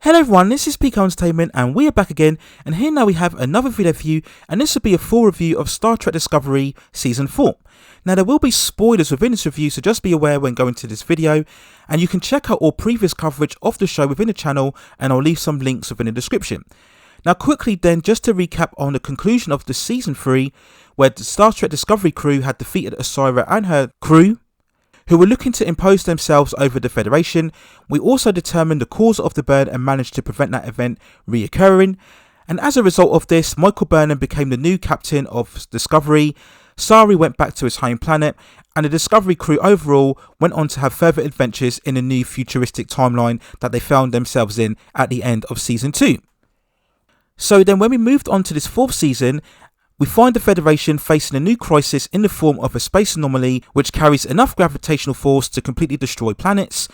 Hello everyone, this is Pico Entertainment and we are back again, and here now we have another video for you, and this will be a full review of Star Trek Discovery Season 4. Now there will be spoilers within this review, so just be aware when going to this video, and you can check out all previous coverage of the show within the channel, and I'll leave some links within the description. Now quickly then, just to recap on the conclusion of the Season 3, where the Star Trek Discovery crew had defeated Osira and her crew, who were looking to impose themselves over the Federation. We also determined the cause of the burn and managed to prevent that event reoccurring. And as a result of this, Michael Burnham became the new captain of Discovery, Sari went back to his home planet, and the Discovery crew overall went on to have further adventures in a new futuristic timeline that they found themselves in at the end of Season 2. So then when we moved on to this fourth season, we find the Federation facing a new crisis in the form of a space anomaly which carries enough gravitational force to completely destroy planets.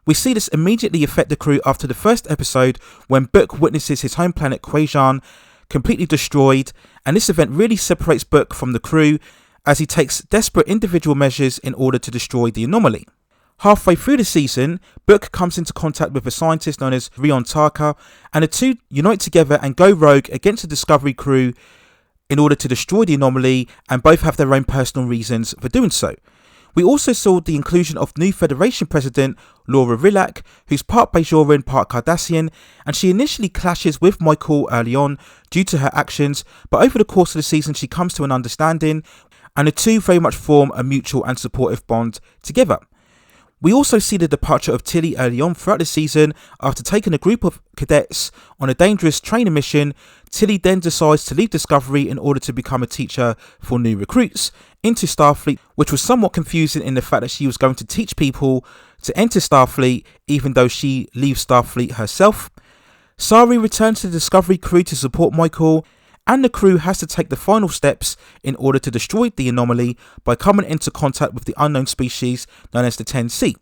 We see this immediately affect the crew after the first episode when Book witnesses his home planet Quajan completely destroyed, and this event really separates Book from the crew as he takes desperate individual measures in order to destroy the anomaly. Halfway through the season, Book comes into contact with a scientist known as Rion Taka, and the two unite together and go rogue against the Discovery crew in order to destroy the anomaly, and both have their own personal reasons for doing so. We also saw the inclusion of new Federation President Laura Rilak, who's part Bajoran, part Cardassian, and she initially clashes with Michael early on due to her actions, but over the course of the season she comes to an understanding, and the two very much form a mutual and supportive bond together. We also see the departure of Tilly early on throughout the season. After taking a group of cadets on a dangerous training mission, Tilly then decides to leave Discovery in order to become a teacher for new recruits into Starfleet, which was somewhat confusing in the fact that she was going to teach people to enter Starfleet even though she leaves Starfleet herself. Sari returns to the Discovery crew to support Michael, and the crew has to take the final steps in order to destroy the anomaly by coming into contact with the unknown species known as the 10C.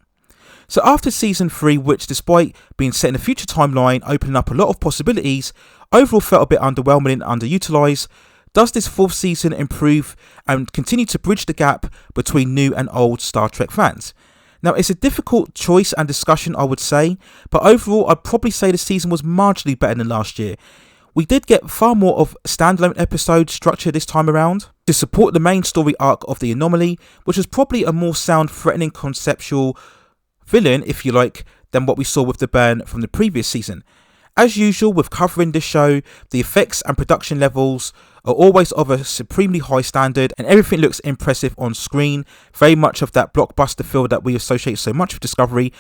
So after Season 3, which despite being set in a future timeline, opening up a lot of possibilities, overall felt a bit underwhelming and underutilised, does this fourth season improve and continue to bridge the gap between new and old Star Trek fans? Now it's a difficult choice and discussion, I would say, but overall I'd probably say the season was marginally better than last year. We did get far more of standalone episode structure this time around to support the main story arc of the anomaly, which was probably a more sound, threatening conceptual villain, if you like, than what we saw with the burn from the previous season. As usual with covering this show, the effects and production levels are always of a supremely high standard, and everything looks impressive on screen, very much of that blockbuster feel that we associate so much with Discovery.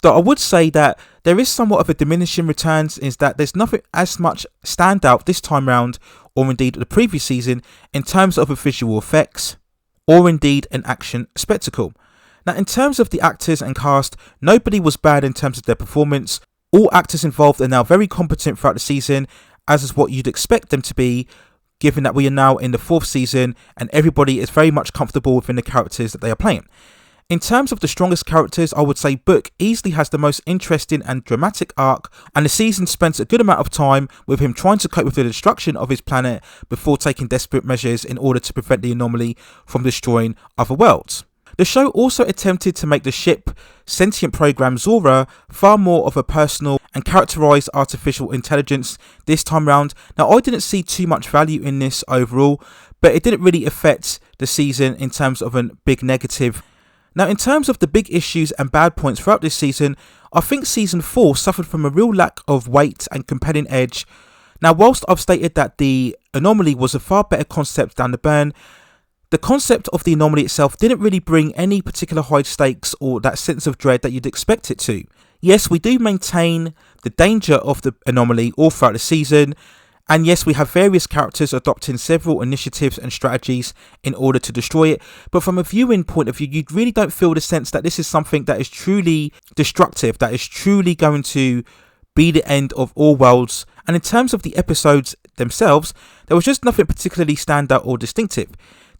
Though I would say that there is somewhat of a diminishing returns, is that there's nothing as much standout this time round, or indeed the previous season, in terms of a visual effects, or indeed an action spectacle. Now in terms of the actors and cast, nobody was bad in terms of their performance. All actors involved are now very competent throughout the season, as is what you'd expect them to be, given that we are now in the fourth season and everybody is very much comfortable within the characters that they are playing. In terms of the strongest characters, I would say Book easily has the most interesting and dramatic arc, and the season spends a good amount of time with him trying to cope with the destruction of his planet before taking desperate measures in order to prevent the anomaly from destroying other worlds. The show also attempted to make the ship sentient program Zora far more of a personal and characterised artificial intelligence this time round. Now I didn't see too much value in this overall, but it didn't really affect the season in terms of a big negative. Now in terms of the big issues and bad points throughout this season, I think Season 4 suffered from a real lack of weight and compelling edge. Now whilst I've stated that the anomaly was a far better concept than the burn, the concept of the anomaly itself didn't really bring any particular high stakes or that sense of dread that you'd expect it to. Yes, we do maintain the danger of the anomaly all throughout the season, and yes, we have various characters adopting several initiatives and strategies in order to destroy it, but from a viewing point of view, you really don't feel the sense that this is something that is truly destructive, that is truly going to be the end of all worlds. And in terms of the episodes themselves, there was just nothing particularly standout or distinctive.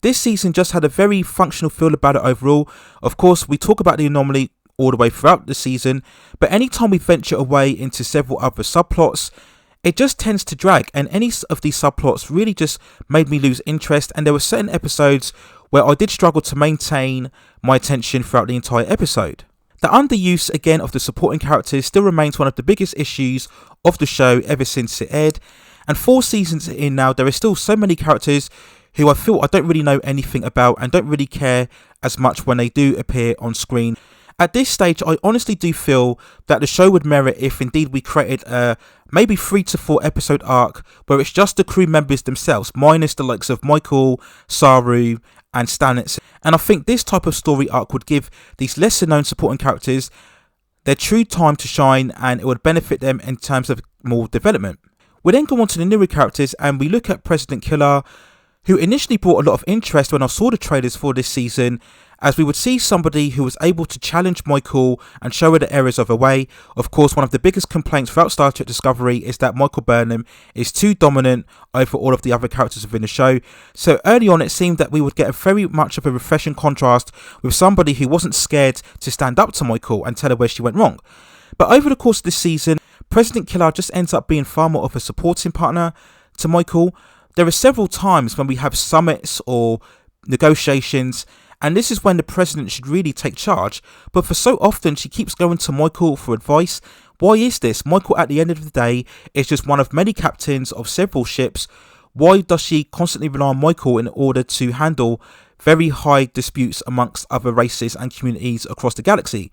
This season just had a very functional feel about it overall. Of course, we talk about the anomaly all the way throughout the season, but anytime we venture away into several other subplots, it just tends to drag, and any of these subplots really just made me lose interest, and there were certain episodes where I did struggle to maintain my attention throughout the entire episode. The underuse again of the supporting characters still remains one of the biggest issues of the show ever since it aired, and 4 seasons in now, there are still so many characters who I feel I don't really know anything about and don't really care as much when they do appear on screen. At this stage, I honestly do feel that the show would merit if indeed we created a maybe 3 to 4 episode arc where it's just the crew members themselves, minus the likes of Michael, Saru and Stanitz. And I think this type of story arc would give these lesser known supporting characters their true time to shine, and it would benefit them in terms of more development. We then go on to the newer characters and we look at President Killer, who initially brought a lot of interest when I saw the trailers for this season, as we would see somebody who was able to challenge Michael and show her the errors of her way. Of course, one of the biggest complaints throughout Star Trek Discovery is that Michael Burnham is too dominant over all of the other characters within the show. So early on, it seemed that we would get a very much of a refreshing contrast with somebody who wasn't scared to stand up to Michael and tell her where she went wrong. But over the course of this season, President Killer just ends up being far more of a supporting partner to Michael. There are several times when we have summits or negotiations, and this is when the president should really take charge, but for so often she keeps going to Michael for advice. Why is this? Michael, at the end of the day, is just one of many captains of several ships. Why does she constantly rely on Michael in order to handle very high disputes amongst other races and communities across the galaxy?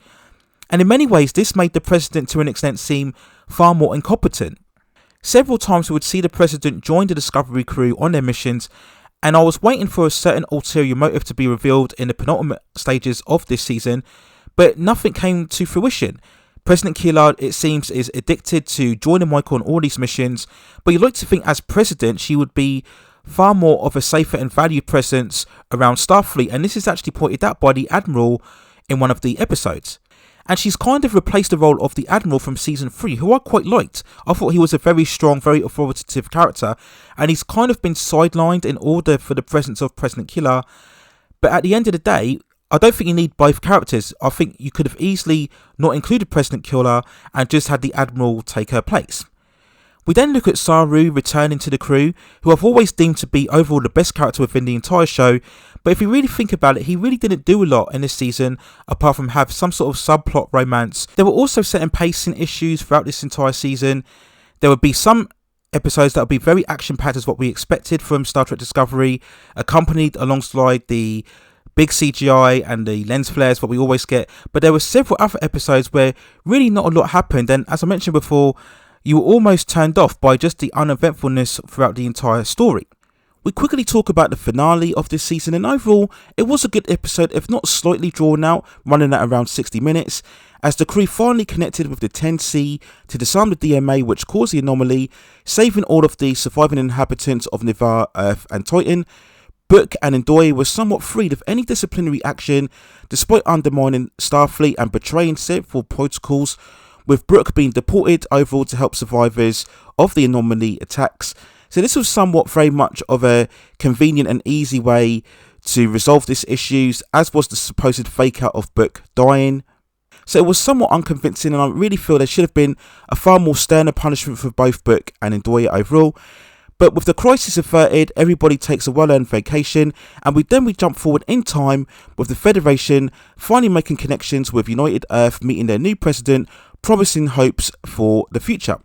And in many ways, this made the president to an extent seem far more incompetent. Several times we would see the president join the Discovery crew on their missions, and I was waiting for a certain ulterior motive to be revealed in the penultimate stages of this season, but nothing came to fruition. President Killer, it seems, is addicted to joining Michael on all these missions, but you'd like to think as president she would be far more of a safer and valued presence around Starfleet, and this is actually pointed out by the Admiral in one of the episodes. And she's kind of replaced the role of the Admiral from season 3, who I quite liked. I thought he was a very strong, very authoritative character, and he's kind of been sidelined in order for the presence of President Killer. But at the end of the day, I don't think you need both characters. I think you could have easily not included President Killer and just had the Admiral take her place. We then look at Saru returning to the crew, who I've always deemed to be overall the best character within the entire show, but if you really think about it, he really didn't do a lot in this season apart from have some sort of subplot romance. There were also certain pacing issues throughout this entire season. There would be some episodes that would be very action-packed as what we expected from Star Trek Discovery, accompanied alongside the big CGI and the lens flares, what we always get, but there were several other episodes where really not a lot happened, and as I mentioned before, you were almost turned off by just the uneventfulness throughout the entire story. We quickly talk about the finale of this season, and overall it was a good episode, if not slightly drawn out, running at around 60 minutes, as the crew finally connected with the 10C to disarm the DMA which caused the anomaly, saving all of the surviving inhabitants of Ni'Var, Earth and Titan. Book and Ndoye were somewhat freed of any disciplinary action despite undermining Starfleet and betraying several protocols, with Brooke being deported overall to help survivors of the Anomaly attacks. So this was somewhat very much of a convenient and easy way to resolve these issues, as was the supposed fake out of Book dying. So it was somewhat unconvincing, and I really feel there should have been a far more sterner punishment for both Book and Ndoye overall. But with the crisis averted, everybody takes a well-earned vacation, and we jump forward in time with the Federation finally making connections with United Earth, meeting their new president, promising hopes for the future.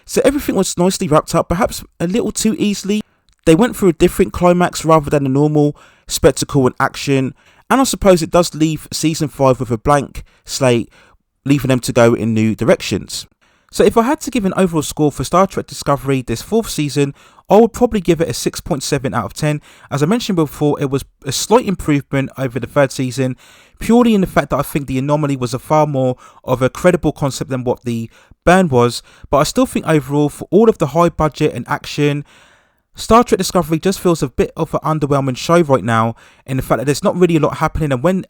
So everything was nicely wrapped up, perhaps a little too easily. They went through a different climax rather than a normal spectacle and action, and I suppose it does leave season 5 with a blank slate, leaving them to go in new directions. So if I had to give an overall score for Star Trek Discovery this 4th season, I would probably give it a 6.7 out of 10. As I mentioned before, it was a slight improvement over the 3rd season, purely in the fact that I think the Anomaly was a far more of a credible concept than what the Burn was. But I still think overall, for all of the high budget and action, Star Trek Discovery just feels a bit of an underwhelming show right now, in the fact that there's not really a lot happening, and when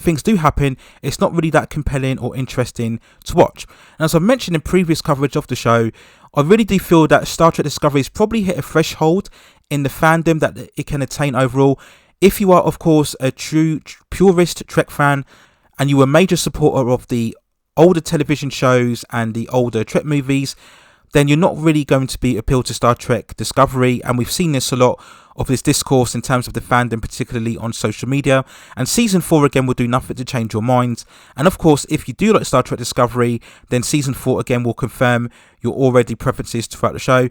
things do happen, it's not really that compelling or interesting to watch. And as I mentioned in previous coverage of the show, I really do feel that Star Trek Discovery has probably hit a threshold in the fandom that it can attain overall. If you are, of course, a true purist Trek fan and you are a major supporter of the older television shows and the older Trek movies, then you're not really going to be appealed to Star Trek Discovery, and we've seen this a lot of this discourse in terms of the fandom, particularly on social media. And season 4 again will do nothing to change your mind. And of course, if you do like Star Trek Discovery, then season 4 again will confirm your already preferences throughout the show.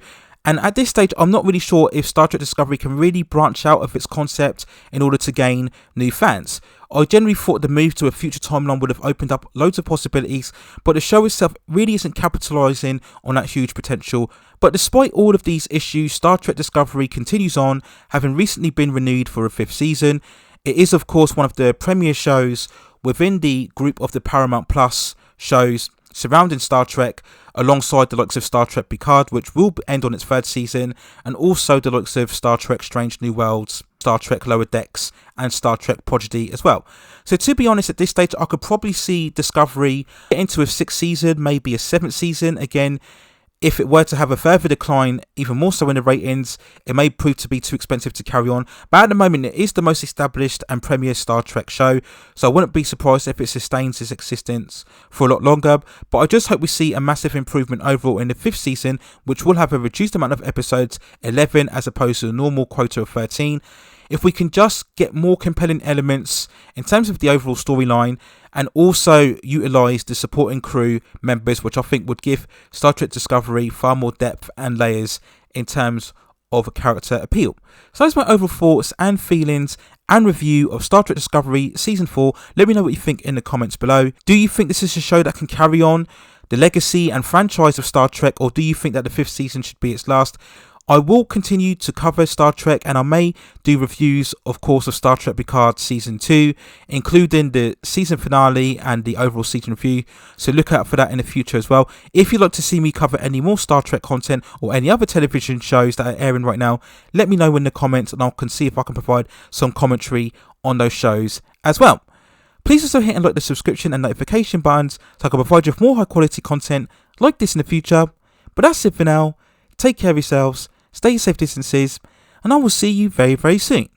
And at this stage, I'm not really sure if Star Trek Discovery can really branch out of its concept in order to gain new fans. I generally thought the move to a future timeline would have opened up loads of possibilities, but the show itself really isn't capitalising on that huge potential. But despite all of these issues, Star Trek Discovery continues on, having recently been renewed for a 5th season. It is of course one of the premier shows within the group of the Paramount Plus shows surrounding Star Trek, alongside the likes of Star Trek Picard, which will end on its 3rd season, and also the likes of Star Trek Strange New Worlds, Star Trek Lower Decks, and Star Trek Prodigy as well. So to be honest, at this stage, I could probably see Discovery get into a 6th season, maybe a 7th season. Again, if it were to have a further decline, even more so in the ratings, it may prove to be too expensive to carry on. But at the moment, it is the most established and premier Star Trek show, so I wouldn't be surprised if it sustains its existence for a lot longer. But I just hope we see a massive improvement overall in the 5th season, which will have a reduced amount of episodes, 11 as opposed to the normal quota of 13. If we can just get more compelling elements in terms of the overall storyline, and also utilise the supporting crew members, which I think would give Star Trek Discovery far more depth and layers in terms of character appeal. So that's my overall thoughts and feelings and review of Star Trek Discovery Season 4. Let me know what you think in the comments below. Do you think this is a show that can carry on the legacy and franchise of Star Trek, or do you think that the 5th season should be its last? I will continue to cover Star Trek, and I may do reviews, of course, of Star Trek Picard Season 2, including the season finale and the overall season review, so look out for that in the future as well. If you'd like to see me cover any more Star Trek content or any other television shows that are airing right now, let me know in the comments and I can see if I can provide some commentary on those shows as well. Please also hit and like the subscription and notification buttons so I can provide you with more high quality content like this in the future. But that's it for now. Take care of yourselves. Stay safe distances, and I will see you very, very soon.